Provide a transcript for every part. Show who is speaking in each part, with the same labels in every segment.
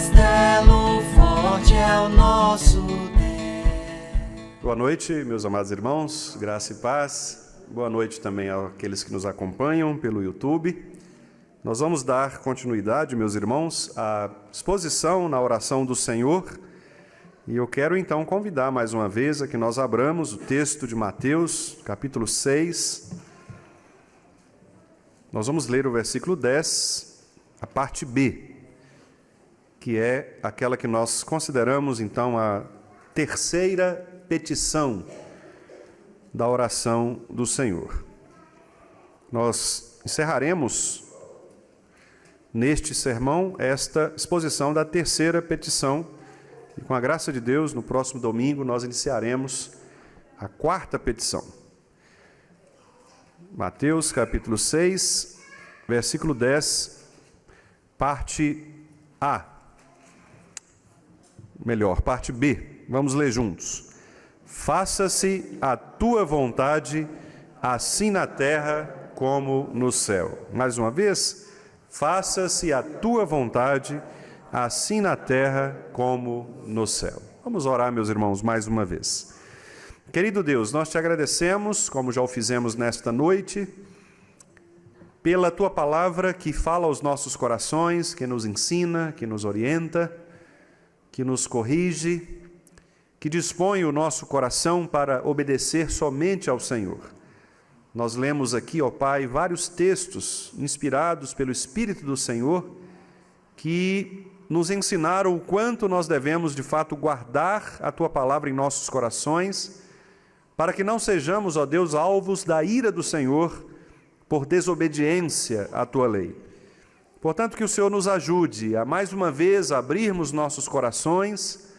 Speaker 1: castelo forte é o nosso Deus.
Speaker 2: Boa noite, meus amados irmãos, graça e paz. Boa noite também àqueles que nos acompanham pelo YouTube. Nós vamos dar continuidade, meus irmãos, à exposição na oração do Senhor. E eu quero então convidar mais uma vez a que nós abramos o texto de Mateus, capítulo 6. Nós vamos ler o versículo 10, a parte B, que é aquela que nós consideramos então a terceira petição da oração do Senhor. Nós encerraremos neste sermão esta exposição da terceira petição e, com a graça de Deus, no próximo domingo nós iniciaremos a quarta petição. Mateus capítulo 6, versículo 10, parte A. Melhor, parte B. Vamos ler juntos. Faça-se a tua vontade, assim na terra como no céu. Mais uma vez, faça-se a tua vontade, assim na terra como no céu. Vamos orar, meus irmãos, mais uma vez. Querido Deus, nós te agradecemos, como já o fizemos nesta noite, pela tua palavra que fala aos nossos corações, que nos ensina, que nos orienta, que nos corrige, que dispõe o nosso coração para obedecer somente ao Senhor. Nós lemos aqui, ó Pai, vários textos inspirados pelo Espírito do Senhor que nos ensinaram o quanto nós devemos, de fato, guardar a tua palavra em nossos corações, para que não sejamos, ó Deus, alvos da ira do Senhor por desobediência à tua lei. Portanto, que o Senhor nos ajude a, mais uma vez, abrirmos nossos corações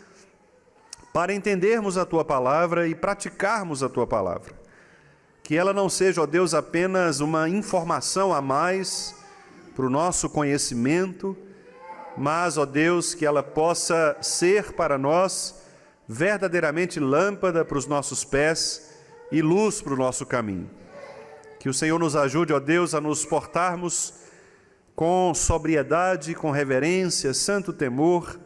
Speaker 2: para entendermos a tua palavra e praticarmos a tua palavra. Que ela não seja, ó Deus, apenas uma informação a mais para o nosso conhecimento, mas, ó Deus, que ela possa ser para nós verdadeiramente lâmpada para os nossos pés e luz para o nosso caminho. Que o Senhor nos ajude, ó Deus, a nos portarmos com sobriedade, com reverência, santo temor,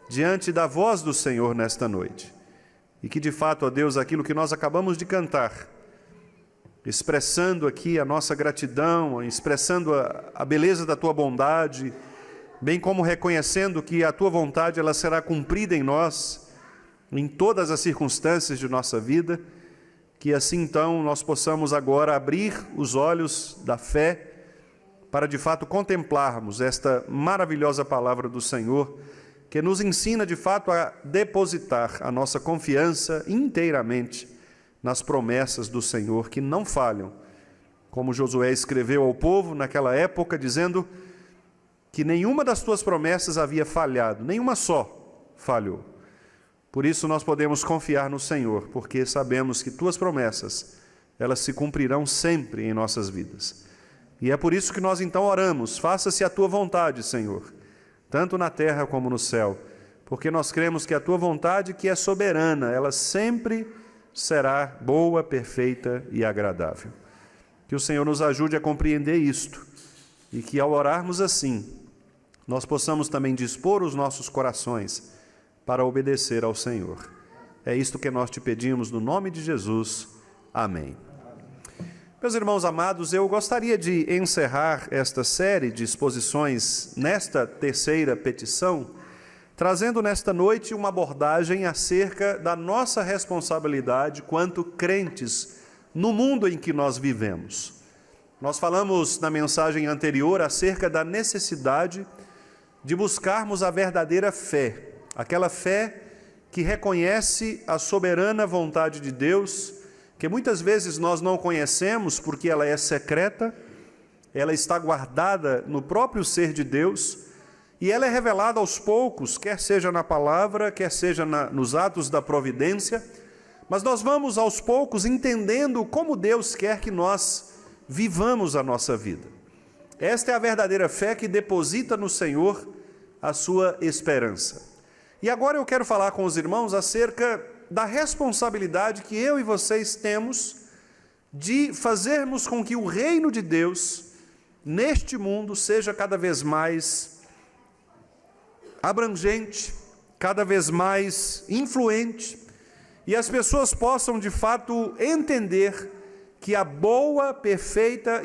Speaker 2: diante da voz do Senhor nesta noite. E que, de fato, ó Deus, aquilo que nós acabamos de cantar, expressando aqui a nossa gratidão, expressando a beleza da tua bondade, bem como reconhecendo que a tua vontade ela será cumprida em nós, em todas as circunstâncias de nossa vida, que assim então nós possamos agora abrir os olhos da fé para de fato contemplarmos esta maravilhosa palavra do Senhor, que nos ensina de fato a depositar a nossa confiança inteiramente nas promessas do Senhor que não falham, como Josué escreveu ao povo naquela época, dizendo que nenhuma das tuas promessas havia falhado, nenhuma só falhou. Por isso nós podemos confiar no Senhor, porque sabemos que tuas promessas, elas se cumprirão sempre em nossas vidas. E é por isso que nós então oramos, faça-se a tua vontade, Senhor, tanto na terra como no céu, porque nós cremos que a tua vontade, que é soberana, ela sempre será boa, perfeita e agradável. Que o Senhor nos ajude a compreender isto, e que ao orarmos assim, nós possamos também dispor os nossos corações para obedecer ao Senhor. É isto que nós te pedimos no nome de Jesus. Amém. Meus irmãos amados, eu gostaria de encerrar esta série de exposições nesta terceira petição, trazendo nesta noite uma abordagem acerca da nossa responsabilidade quanto crentes no mundo em que nós vivemos. Nós falamos na mensagem anterior acerca da necessidade de buscarmos a verdadeira fé, aquela fé que reconhece a soberana vontade de Deus, que muitas vezes nós não conhecemos porque ela é secreta, ela está guardada no próprio ser de Deus, e ela é revelada aos poucos, quer seja na palavra, quer seja nos atos da providência, mas nós vamos aos poucos entendendo como Deus quer que nós vivamos a nossa vida. Esta é a verdadeira fé que deposita no Senhor a sua esperança. E agora eu quero falar com os irmãos acerca da responsabilidade que eu e vocês temos de fazermos com que o reino de Deus neste mundo seja cada vez mais abrangente, cada vez mais influente, e as pessoas possam de fato entender que a boa, perfeita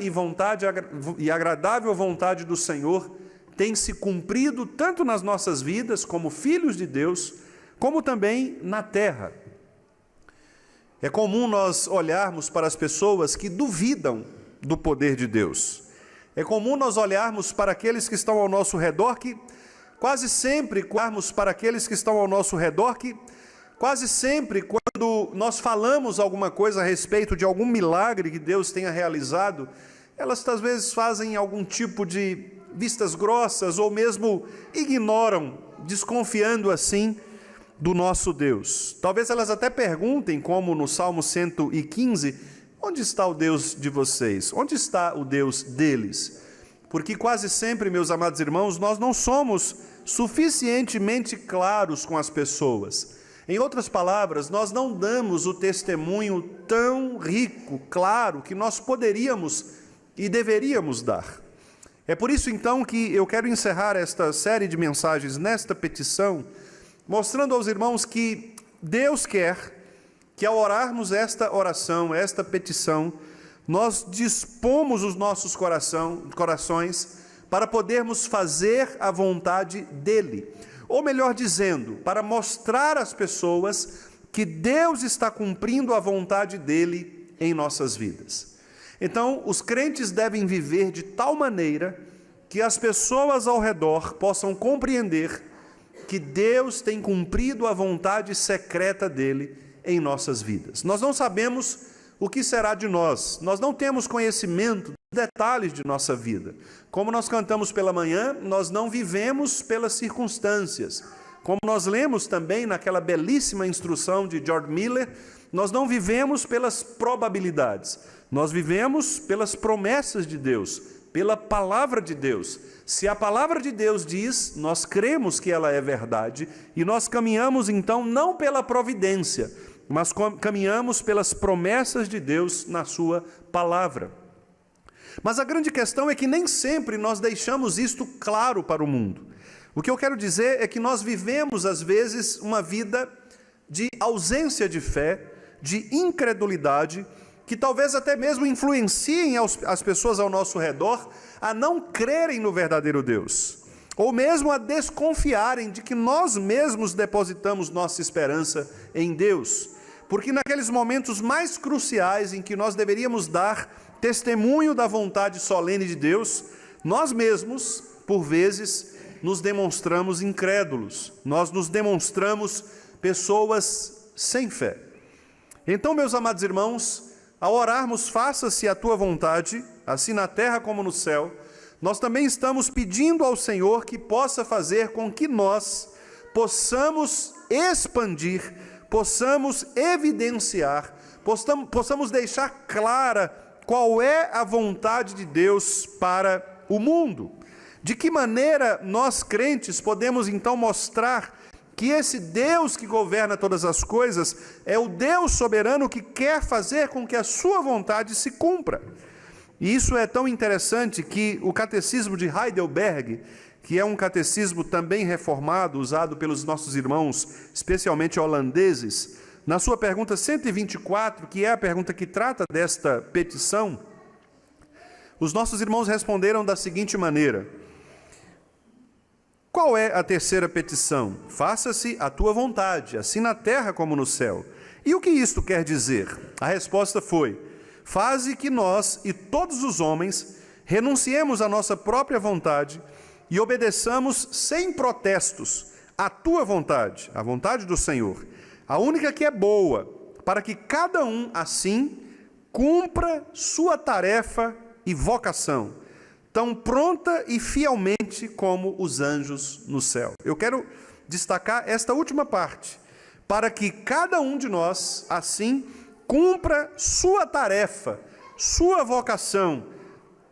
Speaker 2: e agradável vontade do Senhor tem se cumprido tanto nas nossas vidas como filhos de Deus, como também na terra. É comum nós olharmos para as pessoas que duvidam do poder de Deus. É comum nós olharmos para aqueles que estão ao nosso redor que quase sempre, quando nós falamos alguma coisa a respeito de algum milagre que Deus tenha realizado, elas às vezes fazem algum tipo de vistas grossas ou mesmo ignoram, desconfiando assim do nosso Deus. Talvez elas até perguntem, como no Salmo 115, onde está o Deus de vocês? Onde está o Deus deles? Porque quase sempre, meus amados irmãos, nós não somos suficientemente claros com as pessoas. Em outras palavras, nós não damos o testemunho tão rico, claro, que nós poderíamos e deveríamos dar. É por isso, então, que eu quero encerrar esta série de mensagens nesta petição, mostrando aos irmãos que Deus quer que, ao orarmos esta oração, esta petição, nós dispomos os nossos corações para podermos fazer a vontade dEle. Ou melhor dizendo, para mostrar às pessoas que Deus está cumprindo a vontade dEle em nossas vidas. Então, os crentes devem viver de tal maneira que as pessoas ao redor possam compreender que Deus tem cumprido a vontade secreta dEle em nossas vidas. Nós não sabemos o que será de nós, nós não temos conhecimento dos detalhes de nossa vida. Como nós cantamos pela manhã, nós não vivemos pelas circunstâncias. Como nós lemos também naquela belíssima instrução de George Miller, nós não vivemos pelas probabilidades, nós vivemos pelas promessas de Deus, pela palavra de Deus. Se a palavra de Deus diz, nós cremos que ela é verdade, e nós caminhamos então não pela providência, mas caminhamos pelas promessas de Deus na sua palavra. Mas a grande questão é que nem sempre nós deixamos isto claro para o mundo. O que eu quero dizer é que nós vivemos, às vezes, uma vida de ausência de fé, de incredulidade, que talvez até mesmo influenciem as pessoas ao nosso redor a não crerem no verdadeiro Deus, ou mesmo a desconfiarem de que nós mesmos depositamos nossa esperança em Deus, porque naqueles momentos mais cruciais em que nós deveríamos dar testemunho da vontade solene de Deus, nós mesmos, por vezes, nos demonstramos incrédulos, nós nos demonstramos pessoas sem fé. Então, meus amados irmãos, ao orarmos, faça-se a tua vontade, assim na terra como no céu, nós também estamos pedindo ao Senhor que possa fazer com que nós possamos expandir, possamos evidenciar, possamos deixar clara qual é a vontade de Deus para o mundo. De que maneira nós crentes podemos então mostrar que esse Deus que governa todas as coisas é o Deus soberano que quer fazer com que a sua vontade se cumpra. E isso é tão interessante que o catecismo de Heidelberg, que é um catecismo também reformado, usado pelos nossos irmãos, especialmente holandeses, na sua pergunta 124, que é a pergunta que trata desta petição, os nossos irmãos responderam da seguinte maneira: qual é a terceira petição? Faça-se a tua vontade, assim na terra como no céu. E o que isto quer dizer? A resposta foi: faze que nós e todos os homens renunciemos à nossa própria vontade e obedeçamos sem protestos a tua vontade, a vontade do Senhor, a única que é boa, para que cada um, assim, cumpra sua tarefa e vocação, tão pronta e fielmente como os anjos no céu. Eu quero destacar esta última parte, para que cada um de nós, assim, cumpra sua tarefa, sua vocação,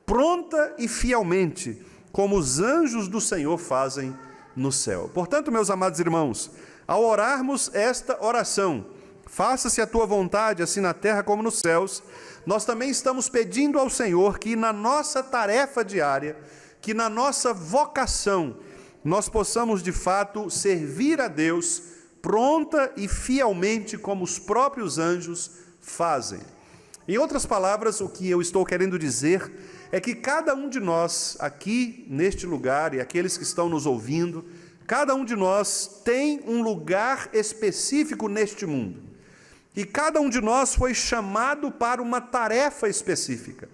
Speaker 2: pronta e fielmente, como os anjos do Senhor fazem no céu. Portanto, meus amados irmãos, ao orarmos esta oração, faça-se a tua vontade, assim na terra como nos céus, nós também estamos pedindo ao Senhor que na nossa tarefa diária, que na nossa vocação, nós possamos de fato servir a Deus pronta e fielmente como os próprios anjos fazem. Em outras palavras, o que eu estou querendo dizer é que cada um de nós aqui neste lugar e aqueles que estão nos ouvindo, cada um de nós tem um lugar específico neste mundo. E cada um de nós foi chamado para uma tarefa específica.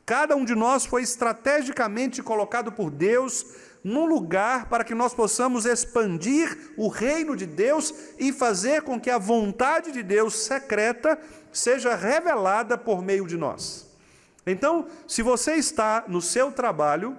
Speaker 2: Cada um de nós foi estrategicamente colocado por Deus num lugar para que nós possamos expandir o reino de Deus e fazer com que a vontade de Deus secreta seja revelada por meio de nós. Então, se você está no seu trabalho,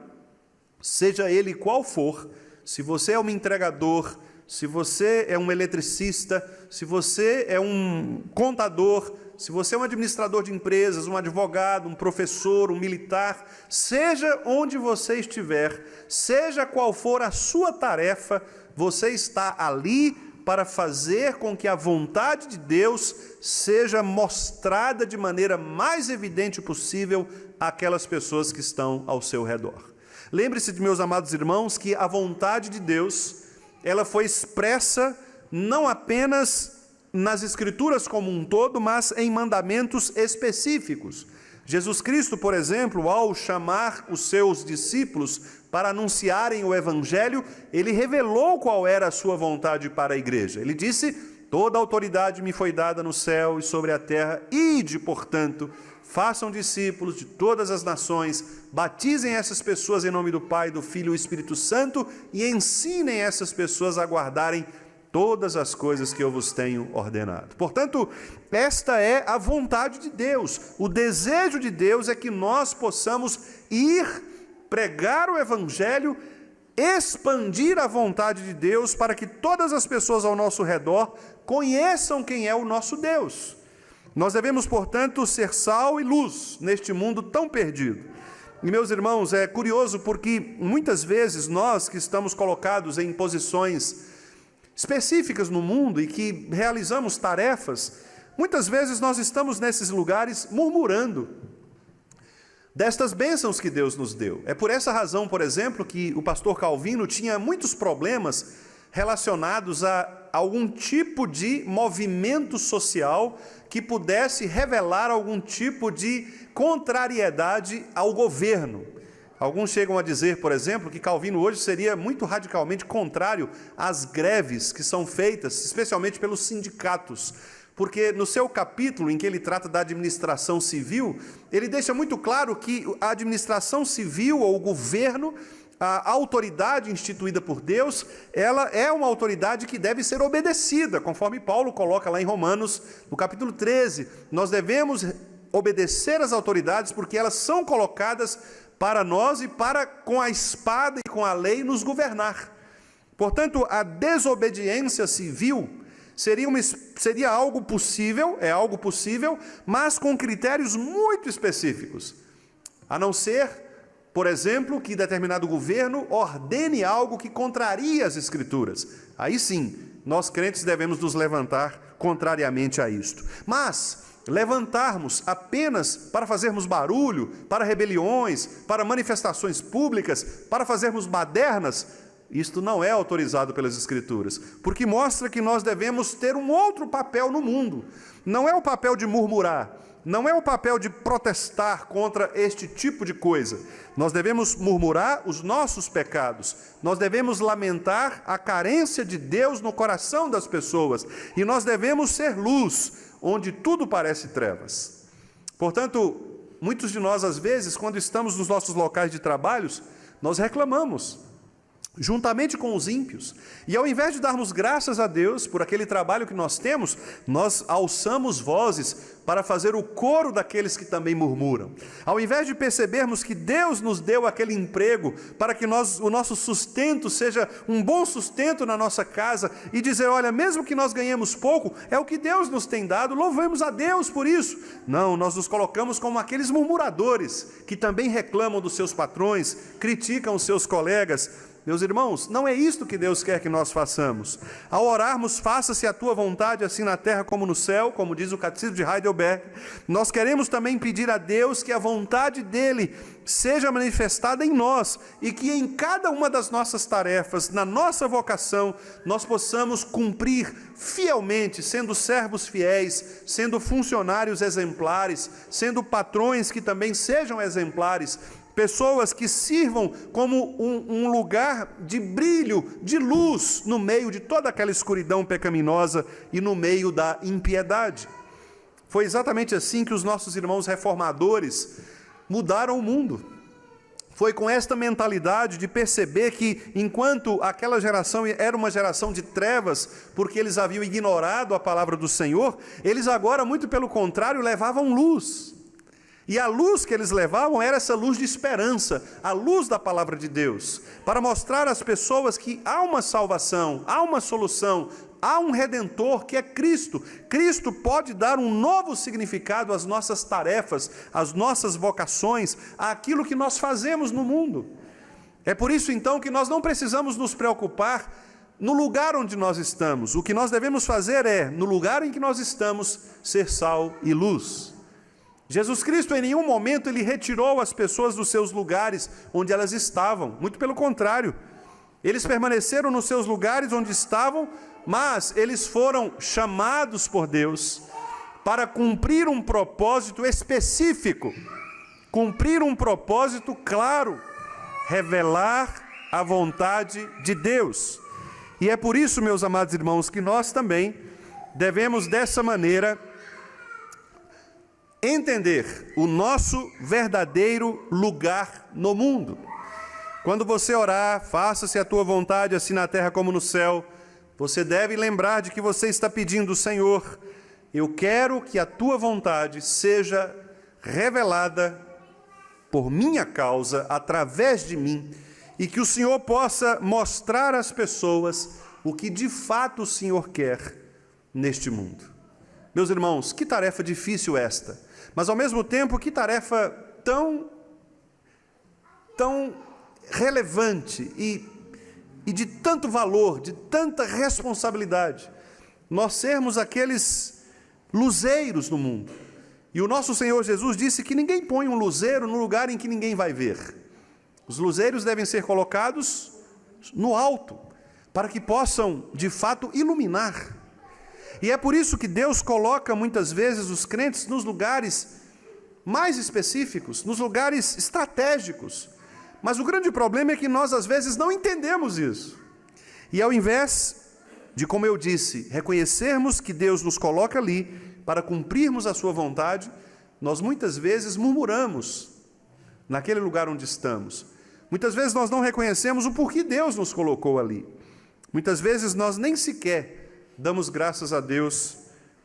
Speaker 2: seja ele qual for, se você é um entregador, se você é um eletricista, se você é um contador, se você é um administrador de empresas, um advogado, um professor, um militar, seja onde você estiver, seja qual for a sua tarefa, você está ali para fazer com que a vontade de Deus seja mostrada de maneira mais evidente possível àquelas pessoas que estão ao seu redor. Lembre-se, de meus amados irmãos, que a vontade de Deus, ela foi expressa não apenas nas Escrituras como um todo, mas em mandamentos específicos. Jesus Cristo, por exemplo, ao chamar os seus discípulos para anunciarem o Evangelho, ele revelou qual era a sua vontade para a igreja. Ele disse: toda autoridade me foi dada no céu e sobre a terra, ide, portanto, façam discípulos de todas as nações, batizem essas pessoas em nome do Pai, do Filho e do Espírito Santo e ensinem essas pessoas a guardarem todas as coisas que eu vos tenho ordenado. Portanto, esta é a vontade de Deus. O desejo de Deus é que nós possamos ir pregar o Evangelho, expandir a vontade de Deus para que todas as pessoas ao nosso redor conheçam quem é o nosso Deus. Nós devemos, portanto, ser sal e luz neste mundo tão perdido. E, meus irmãos, é curioso porque muitas vezes nós que estamos colocados em posições específicas no mundo e que realizamos tarefas, muitas vezes nós estamos nesses lugares murmurando destas bênçãos que Deus nos deu. É por essa razão, por exemplo, que o pastor Calvino tinha muitos problemas relacionados a algum tipo de movimento social que pudesse revelar algum tipo de contrariedade ao governo. Alguns chegam a dizer, por exemplo, que Calvino hoje seria muito radicalmente contrário às greves que são feitas, especialmente pelos sindicatos, porque no seu capítulo em que ele trata da administração civil, ele deixa muito claro que a administração civil ou o governo, a autoridade instituída por Deus, ela é uma autoridade que deve ser obedecida, conforme Paulo coloca lá em Romanos, no capítulo 13, nós devemos obedecer às autoridades porque elas são colocadas para nós e para, com a espada e com a lei, nos governar. Portanto, a desobediência civil seria algo possível, é algo possível, mas com critérios muito específicos. A não ser, por exemplo, que determinado governo ordene algo que contraria as Escrituras. Aí sim, nós crentes devemos nos levantar contrariamente a isto. Mas levantarmos apenas para fazermos barulho, para rebeliões, para manifestações públicas, para fazermos badernas, isto não é autorizado pelas Escrituras, porque mostra que nós devemos ter um outro papel no mundo. Não é o papel de murmurar, não é o papel de protestar contra este tipo de coisa. Nós devemos murmurar os nossos pecados, nós devemos lamentar a carência de Deus no coração das pessoas, e nós devemos ser luz onde tudo parece trevas. Portanto, muitos de nós, às vezes, quando estamos nos nossos locais de trabalhos, nós reclamamos, juntamente com os ímpios. E ao invés de darmos graças a Deus por aquele trabalho que nós temos, nós alçamos vozes para fazer o coro daqueles que também murmuram. Ao invés de percebermos que Deus nos deu aquele emprego para que o nosso sustento seja um bom sustento na nossa casa e dizer, olha, mesmo que nós ganhemos pouco, é o que Deus nos tem dado, louvemos a Deus por isso. Não, nós nos colocamos como aqueles murmuradores que também reclamam dos seus patrões, criticam os seus colegas. Meus irmãos, não é isto que Deus quer que nós façamos. Ao orarmos, faça-se a tua vontade, assim na terra como no céu, como diz o Catecismo de Heidelberg, nós queremos também pedir a Deus que a vontade dele seja manifestada em nós e que em cada uma das nossas tarefas, na nossa vocação, nós possamos cumprir fielmente, sendo servos fiéis, sendo funcionários exemplares, sendo patrões que também sejam exemplares, pessoas que sirvam como um lugar de brilho, de luz, no meio de toda aquela escuridão pecaminosa e no meio da impiedade. Foi exatamente assim que os nossos irmãos reformadores mudaram o mundo. Foi com esta mentalidade de perceber que, enquanto aquela geração era uma geração de trevas, porque eles haviam ignorado a palavra do Senhor, eles agora, muito pelo contrário, levavam luz. E a luz que eles levavam era essa luz de esperança, a luz da palavra de Deus, para mostrar às pessoas que há uma salvação, há uma solução, há um Redentor que é Cristo. Cristo pode dar um novo significado às nossas tarefas, às nossas vocações, àquilo que nós fazemos no mundo. É por isso então que nós não precisamos nos preocupar no lugar onde nós estamos. O que nós devemos fazer é, no lugar em que nós estamos, ser sal e luz. Jesus Cristo em nenhum momento ele retirou as pessoas dos seus lugares onde elas estavam, muito pelo contrário, eles permaneceram nos seus lugares onde estavam, mas eles foram chamados por Deus para cumprir um propósito específico, cumprir um propósito claro, revelar a vontade de Deus. E é por isso, meus amados irmãos, que nós também devemos dessa maneira entender o nosso verdadeiro lugar no mundo. Quando você orar, faça-se a tua vontade, assim na terra como no céu, você deve lembrar de que você está pedindo, Senhor, eu quero que a tua vontade seja revelada por minha causa, através de mim, e que o Senhor possa mostrar às pessoas o que de fato o Senhor quer neste mundo. Meus irmãos, que tarefa difícil esta, mas ao mesmo tempo, que tarefa tão relevante e de tanto valor, de tanta responsabilidade, nós sermos aqueles luzeiros no mundo. E o nosso Senhor Jesus disse que ninguém põe um luzeiro no lugar em que ninguém vai ver. Os luzeiros devem ser colocados no alto, para que possam, de fato, iluminar. E é por isso que Deus coloca muitas vezes os crentes nos lugares mais específicos, nos lugares estratégicos. Mas o grande problema é que nós às vezes não entendemos isso. E ao invés de, como eu disse, reconhecermos que Deus nos coloca ali para cumprirmos a sua vontade, nós muitas vezes murmuramos naquele lugar onde estamos. Muitas vezes nós não reconhecemos o porquê Deus nos colocou ali. Muitas vezes nós nem sequer damos graças a Deus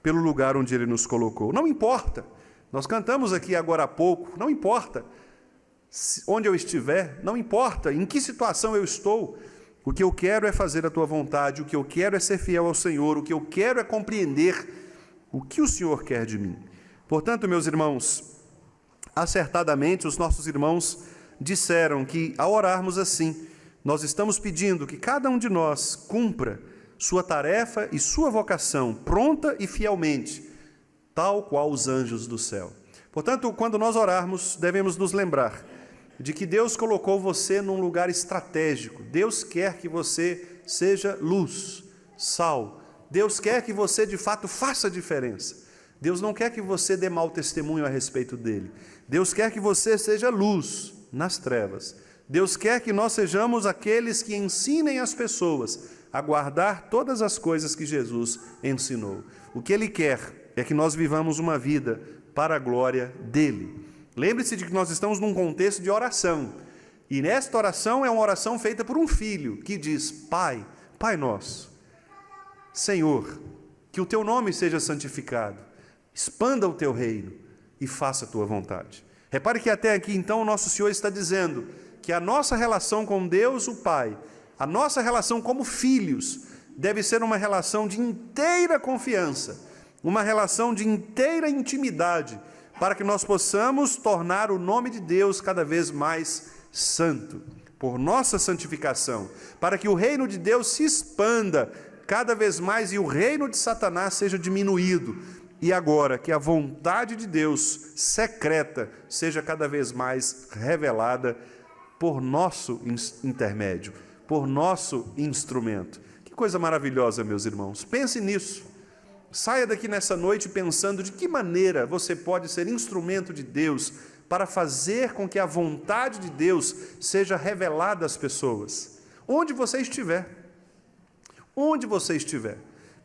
Speaker 2: pelo lugar onde Ele nos colocou. Não importa, nós cantamos aqui agora há pouco, não importa onde eu estiver, não importa em que situação eu estou, o que eu quero é fazer a Tua vontade, o que eu quero é ser fiel ao Senhor, o que eu quero é compreender o que o Senhor quer de mim. Portanto, meus irmãos, acertadamente os nossos irmãos disseram que ao orarmos assim, nós estamos pedindo que cada um de nós cumpra sua tarefa e sua vocação, pronta e fielmente, tal qual os anjos do céu. Portanto, quando nós orarmos, devemos nos lembrar de que Deus colocou você num lugar estratégico. Deus quer que você seja luz, sal. Deus quer que você, de fato, faça diferença. Deus não quer que você dê mau testemunho a respeito dele. Deus quer que você seja luz nas trevas. Deus quer que nós sejamos aqueles que ensinem as pessoas a guardar todas as coisas que Jesus ensinou. O que Ele quer é que nós vivamos uma vida para a glória dEle. Lembre-se de que nós estamos num contexto de oração. E nesta oração é uma oração feita por um filho que diz: Pai, Pai nosso, Senhor, que o Teu nome seja santificado, expanda o Teu reino e faça a Tua vontade. Repare que até aqui então o nosso Senhor está dizendo que a nossa relação com Deus, o Pai, a nossa relação como filhos, deve ser uma relação de inteira confiança, uma relação de inteira intimidade, para que nós possamos tornar o nome de Deus cada vez mais santo. por nossa santificação, para que o reino de Deus se expanda cada vez mais e o reino de Satanás seja diminuído. E agora que a vontade de Deus secreta seja cada vez mais revelada por nosso intermédio, por nosso instrumento. Que coisa maravilhosa, meus irmãos. Pense nisso. Saia daqui nessa noite pensando de que maneira você pode ser instrumento de Deus para fazer com que a vontade de Deus seja revelada às pessoas. Onde você estiver. Onde você estiver.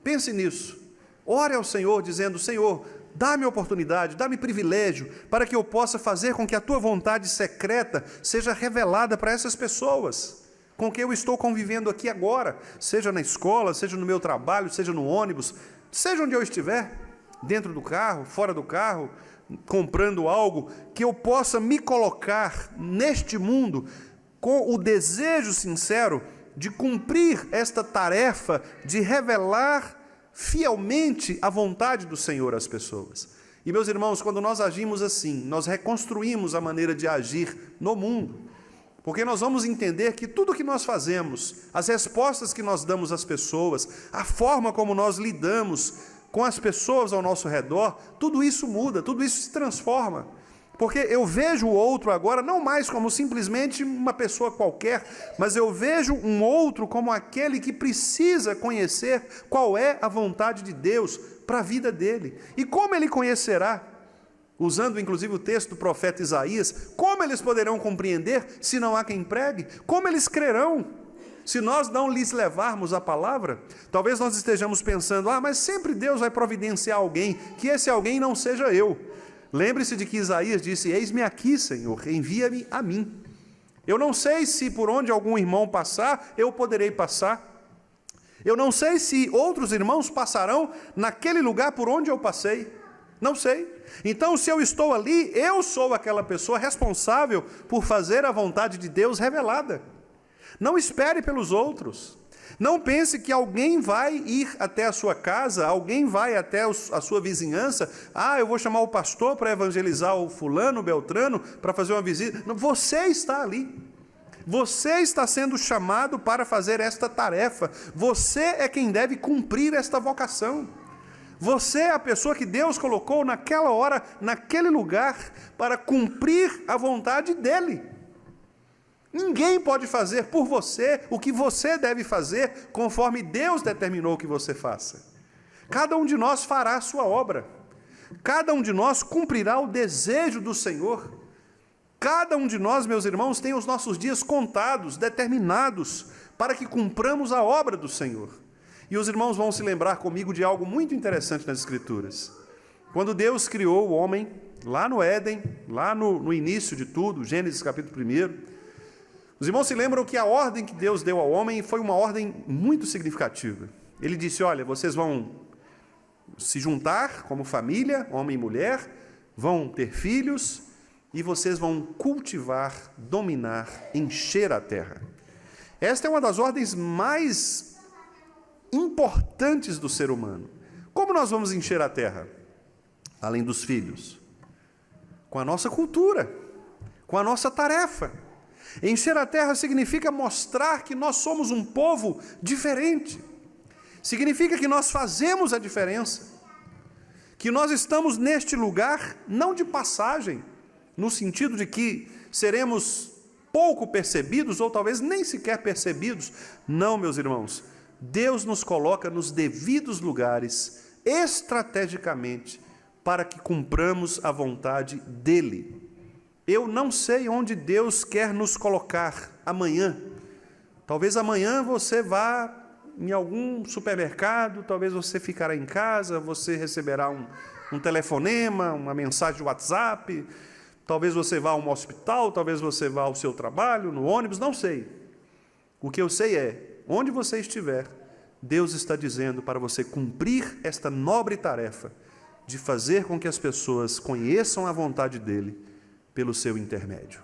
Speaker 2: Pense nisso. Ore ao Senhor dizendo: Senhor, dá-me oportunidade, dá-me privilégio para que eu possa fazer com que a tua vontade secreta seja revelada para essas pessoas com quem eu estou convivendo aqui agora, seja na escola, seja no meu trabalho, seja no ônibus, seja onde eu estiver, dentro do carro, fora do carro, comprando algo, que eu possa me colocar neste mundo com o desejo sincero de cumprir esta tarefa de revelar fielmente a vontade do Senhor às pessoas. E, meus irmãos, quando nós agimos assim, nós reconstruímos a maneira de agir no mundo, porque nós vamos entender que tudo que nós fazemos, as respostas que nós damos às pessoas, a forma como nós lidamos com as pessoas ao nosso redor, tudo isso muda, tudo isso se transforma. Porque eu vejo o outro agora não mais como simplesmente uma pessoa qualquer, mas eu vejo um outro como aquele que precisa conhecer qual é a vontade de Deus para a vida dele. E como ele conhecerá? Usando inclusive o texto do profeta Isaías, como eles poderão compreender se não há quem pregue? Como eles crerão se nós não lhes levarmos a palavra? Talvez nós estejamos pensando: mas sempre Deus vai providenciar alguém, que esse alguém não seja eu. Lembre-se de que Isaías disse: eis-me aqui, Senhor, envia-me a mim. Eu não sei se por onde algum irmão passar, eu poderei passar. Eu não sei se outros irmãos passarão naquele lugar por onde eu passei. Não sei. Então, se eu estou ali, eu sou aquela pessoa responsável por fazer a vontade de Deus revelada. Não espere pelos outros. Não pense que alguém vai ir até a sua casa, alguém vai até a sua vizinhança. Eu vou chamar o pastor para evangelizar o fulano, o beltrano, para fazer uma visita. Não, você está ali. Você está sendo chamado para fazer esta tarefa. Você é quem deve cumprir esta vocação. Você é a pessoa que Deus colocou naquela hora, naquele lugar, para cumprir a vontade dEle. Ninguém pode fazer por você o que você deve fazer conforme Deus determinou que você faça. Cada um de nós fará a sua obra. Cada um de nós cumprirá o desejo do Senhor. Cada um de nós, meus irmãos, tem os nossos dias contados, determinados, para que cumpramos a obra do Senhor. E os irmãos vão se lembrar comigo de algo muito interessante nas Escrituras. Quando Deus criou o homem, lá no Éden, lá no início de tudo, Gênesis capítulo 1, os irmãos se lembram que a ordem que Deus deu ao homem foi uma ordem muito significativa. Ele disse: olha, vocês vão se juntar como família, homem e mulher, vão ter filhos e vocês vão cultivar, dominar, encher a terra. Esta é uma das ordens mais importantes do ser humano. Como nós vamos encher a terra? Além dos filhos, com a nossa cultura, com a nossa tarefa. Encher a terra significa mostrar que nós somos um povo diferente. Significa que nós fazemos a diferença. Que nós estamos neste lugar não de passagem, no sentido de que seremos pouco percebidos ou talvez nem sequer percebidos. Não, meus irmãos. Deus nos coloca nos devidos lugares, estrategicamente, para que cumpramos a vontade dEle. Eu não sei onde Deus quer nos colocar amanhã. Talvez amanhã você vá em algum supermercado, talvez você ficará em casa, você receberá um telefonema, uma mensagem de WhatsApp, talvez você vá a um hospital, talvez você vá ao seu trabalho, no ônibus, não sei. O que eu sei é, onde você estiver, Deus está dizendo para você cumprir esta nobre tarefa de fazer com que as pessoas conheçam a vontade dEle, pelo seu intermédio.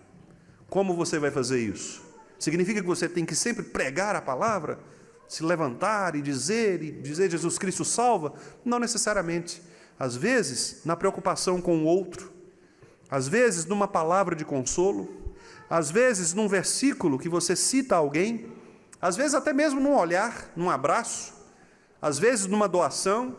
Speaker 2: Como você vai fazer isso? Significa que você tem que sempre pregar a palavra? Se levantar e dizer Jesus Cristo salva? Não necessariamente. Às vezes, na preocupação com o outro. Às vezes, numa palavra de consolo. às vezes num versículo que você cita alguém, às vezes até mesmo num olhar, num abraço, às vezes numa doação,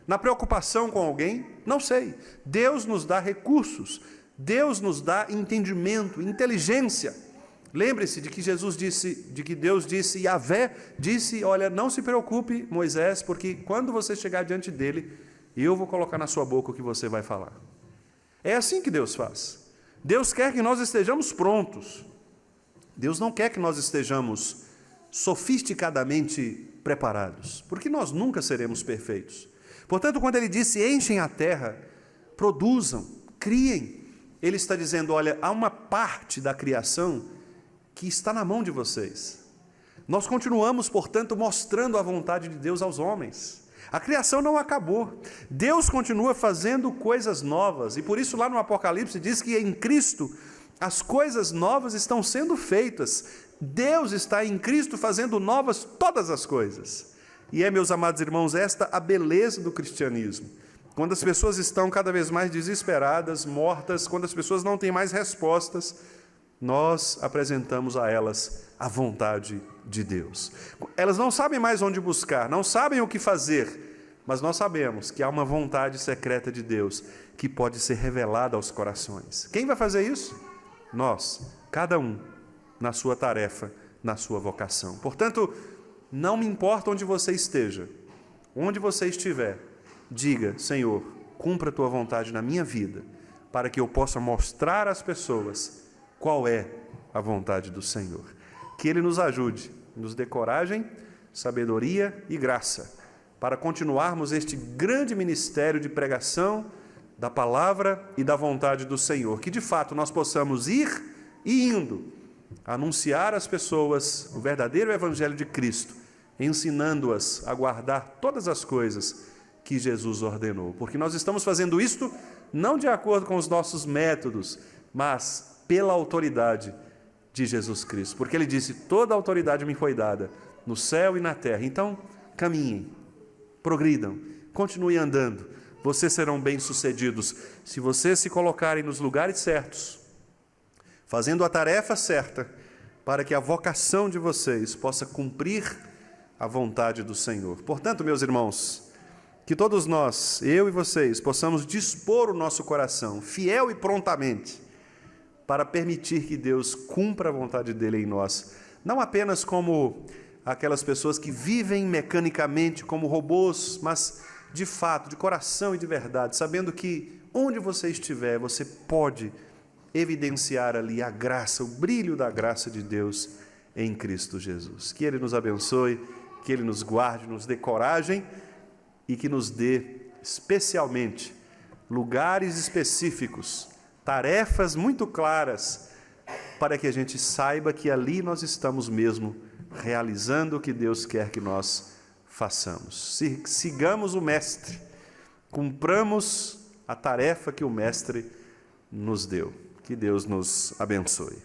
Speaker 2: na preocupação com alguém, não sei. Deus nos dá recursos, Deus nos dá entendimento, inteligência. Lembre-se de que Deus disse, Yahvé disse, olha, não se preocupe, Moisés, porque quando você chegar diante dele, eu vou colocar na sua boca o que você vai falar. É assim que Deus faz. Deus quer que nós estejamos prontos. Deus não quer que nós estejamos sofisticadamente preparados, porque nós nunca seremos perfeitos. Portanto, quando ele disse, enchem a terra, produzam, criem, ele está dizendo, olha, há uma parte da criação que está na mão de vocês. Nós continuamos, portanto, mostrando a vontade de Deus aos homens. A criação não acabou. Deus continua fazendo coisas novas. E por isso lá no Apocalipse diz que em Cristo as coisas novas estão sendo feitas. Deus está em Cristo fazendo novas todas as coisas. E é, meus amados irmãos, esta a beleza do cristianismo. Quando as pessoas estão cada vez mais desesperadas, mortas, quando as pessoas não têm mais respostas, nós apresentamos a elas a vontade de Deus. Elas não sabem mais onde buscar, não sabem o que fazer, mas nós sabemos que há uma vontade secreta de Deus que pode ser revelada aos corações. Quem vai fazer isso? Nós, cada um, na sua tarefa, na sua vocação. Portanto, não me importa onde você esteja, onde você estiver, diga, Senhor, cumpra a tua vontade na minha vida, para que eu possa mostrar às pessoas qual é a vontade do Senhor. Que Ele nos ajude, nos dê coragem, sabedoria e graça, para continuarmos este grande ministério de pregação da palavra e da vontade do Senhor. Que de fato nós possamos ir e indo, anunciar às pessoas o verdadeiro Evangelho de Cristo, ensinando-as a guardar todas as coisas que Jesus ordenou. Porque nós estamos fazendo isto não de acordo com os nossos métodos, mas pela autoridade de Jesus Cristo. Porque Ele disse, toda a autoridade me foi dada, no céu e na terra. Então, caminhem, progridam, continuem andando. Vocês serão bem-sucedidos se vocês se colocarem nos lugares certos, fazendo a tarefa certa, para que a vocação de vocês possa cumprir a vontade do Senhor. Portanto, meus irmãos, que todos nós, eu e vocês, possamos dispor o nosso coração, fiel e prontamente, para permitir que Deus cumpra a vontade dEle em nós, não apenas como aquelas pessoas que vivem mecanicamente como robôs, mas de fato, de coração e de verdade, sabendo que onde você estiver, você pode evidenciar ali a graça, o brilho da graça de Deus em Cristo Jesus. Que Ele nos abençoe, que Ele nos guarde, nos dê coragem e que nos dê especialmente lugares específicos, tarefas muito claras, para que a gente saiba que ali nós estamos mesmo realizando o que Deus quer que nós façamos. Sigamos o Mestre, cumpramos a tarefa que o Mestre nos deu. Que Deus nos abençoe.